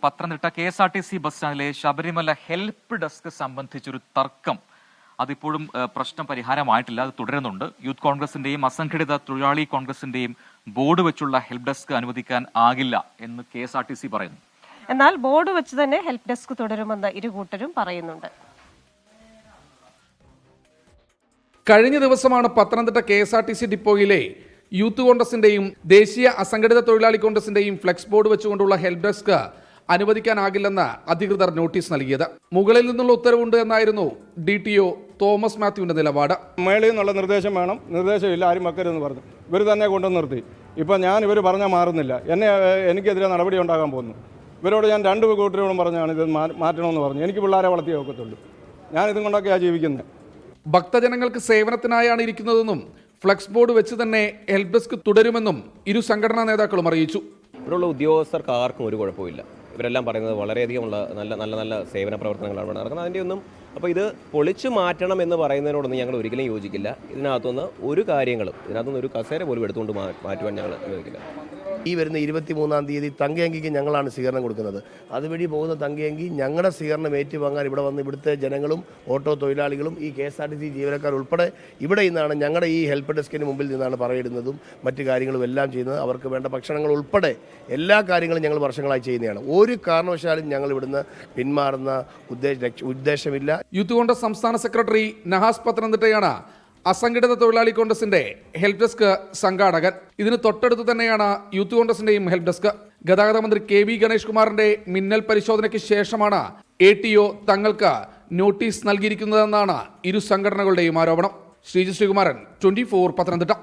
Pathanamthitta KSRTC bus സ്റ്റാൻഡിലെ Sabarimala help desk സംബന്ധിച്ചൊരു തർക്കം അതിപ്പോഴും പ്രശ്നം പരിഹാരമായിട്ടില്ല, അത് തുടരുന്നുണ്ട്. യൂത്ത് കോൺഗ്രസിന്റെയും അസംഘടിത തൊഴിലാളി കോൺഗ്രസിന്റെയും ബോർഡ് വെച്ചുള്ള ഹെൽപ്പ് ഡെസ്ക് അനുവദിക്കാൻ ആകില്ല എന്ന് KSRTC പറയുന്നു. എന്നാൽ ബോർഡ് വെച്ച് തന്നെ ഹെൽപ്പ് ഡെസ്ക് തുടരുമെന്ന് ഇരുകൂട്ടരും പറയുന്നുണ്ട്. കഴിഞ്ഞ ദിവസമാണ് പത്തനംതിട്ട KSRTC ഡിപ്പോയിലെ യൂത്ത് കോൺഗ്രസിന്റെയും ദേശീയ അസംഘടിത തൊഴിലാളി കോൺഗ്രസിന്റെയും ഫ്ലെക്സ് ബോർഡ് വെച്ചുകൊണ്ടുള്ള ഹെൽപ്പ് ഡെസ്ക് അനുവദിക്കാനാകില്ലെന്ന് അധികൃതർ നോട്ടീസ് നൽകിയത്. മുകളിൽ നിന്നുള്ള ഉത്തരവുണ്ട് എന്നായിരുന്നു DTO തോമസ് മാത്യുവിന്റെ നിലപാട്. മേളിൽ നിന്നുള്ള നിർദ്ദേശം വേണം, നിർദ്ദേശമില്ല, ആരും വെക്കരുതെന്ന് പറഞ്ഞു. ഇവർ തന്നെ കൊണ്ടു നിർത്തി. ഇപ്പം ഇവർ പറഞ്ഞാൽ മാറുന്നില്ല. എനിക്കെതിരെ നടപടി ഉണ്ടാകാൻ പോകുന്നു. ഇവരോട് ഞാൻ 2 കൂട്ടരോടും പറഞ്ഞാണ് ഇത് മാറ്റണമെന്ന് പറഞ്ഞു. എനിക്ക് പിള്ളേരെ വളർത്തിയേ ഒക്കത്തുള്ളൂ. ഞാനിതും കൊണ്ടൊക്കെയാണ് ജീവിക്കുന്നത്. ഭക്തജനങ്ങൾക്ക് സേവനത്തിനായാണ് ഇരിക്കുന്നതെന്നും ഫ്ലെക്സ് ബോർഡ് വെച്ച് തന്നെ ഹെൽപ്പ് ഡെസ്ക് തുടരുമെന്നും ഇരു സംഘടനാ നേതാക്കളും അറിയിച്ചു. ഇവിടെയുള്ള ഉദ്യോഗസ്ഥർക്ക് ആർക്കും ഒരു കുഴപ്പമില്ല. ഇവരെല്ലാം പറയുന്നത് വളരെയധികമുള്ള നല്ല സേവന പ്രവർത്തനങ്ങളാണ് നടക്കുന്നത്. അതിൻ്റെ ഒന്നും അപ്പോൾ ഇത് പൊളിച്ചു മാറ്റണം എന്ന് പറയുന്നതിനോടൊന്നും ഞങ്ങൾ ഒരിക്കലും യോജിക്കില്ല. ഇതിനകത്തുനിന്ന് ഒരു കസേര പോലും എടുത്തുകൊണ്ട് മാറ്റുവാൻ ഞങ്ങൾ യോജിക്കില്ല. ഈ വരുന്ന 23-ാം തീയതി തങ്കയങ്കിക്ക് ഞങ്ങളാണ് സ്വീകരണം കൊടുക്കുന്നത്. അതുവഴി പോകുന്ന തങ്കയങ്കി ഞങ്ങളുടെ സ്വീകരണം ഏറ്റുവാങ്ങാൻ ഇവിടെ വന്ന് ഇവിടുത്തെ ജനങ്ങളും ഓട്ടോ തൊഴിലാളികളും ഈ KSRTC ജീവനക്കാർ ഉൾപ്പെടെ ഇവിടെ നിന്നാണ് ഞങ്ങളുടെ ഈ ഹെൽപ്പ് ഡെസ്കിന് മുമ്പിൽ നിന്നാണ് പറയിടുന്നതും മറ്റു കാര്യങ്ങളും എല്ലാം ചെയ്യുന്നത്. അവർക്ക് വേണ്ട ഭക്ഷണങ്ങൾ ഉൾപ്പെടെ എല്ലാ കാര്യങ്ങളും ഞങ്ങൾ വർഷങ്ങളായി ചെയ്യുന്നതാണ്. ഒരു കാരണവശാലും ഞങ്ങൾ ഇവിടുന്ന് പിന്മാറുന്ന ഉദ്ദേശമില്ല. യൂത്ത് കോൺഗ്രസ് സംസ്ഥാന സെക്രട്ടറി നഹാസ് പത്തനംതിട്ടയാണ് അസംഘടിത തൊഴിലാളി കോൺഗ്രസിന്റെ ഹെൽപ്പ് ഡെസ്ക് സംഘാടകൻ. ഇതിന് തൊട്ടടുത്ത് തന്നെയാണ് യൂത്ത് കോൺഗ്രസിന്റെയും ഹെൽപ്പ് ഡെസ്ക്. ഗതാഗത മന്ത്രി KV ഗണേഷ് കുമാറിന്റെ മിന്നൽ പരിശോധനയ്ക്ക് ശേഷമാണ് ATO തങ്ങൾക്ക് നോട്ടീസ് നൽകിയിരിക്കുന്നതെന്നാണ് ഇരു സംഘടനകളുടെയും ആരോപണം. ശ്രീകുമാരൻ, 24 പത്തനംതിട്ട.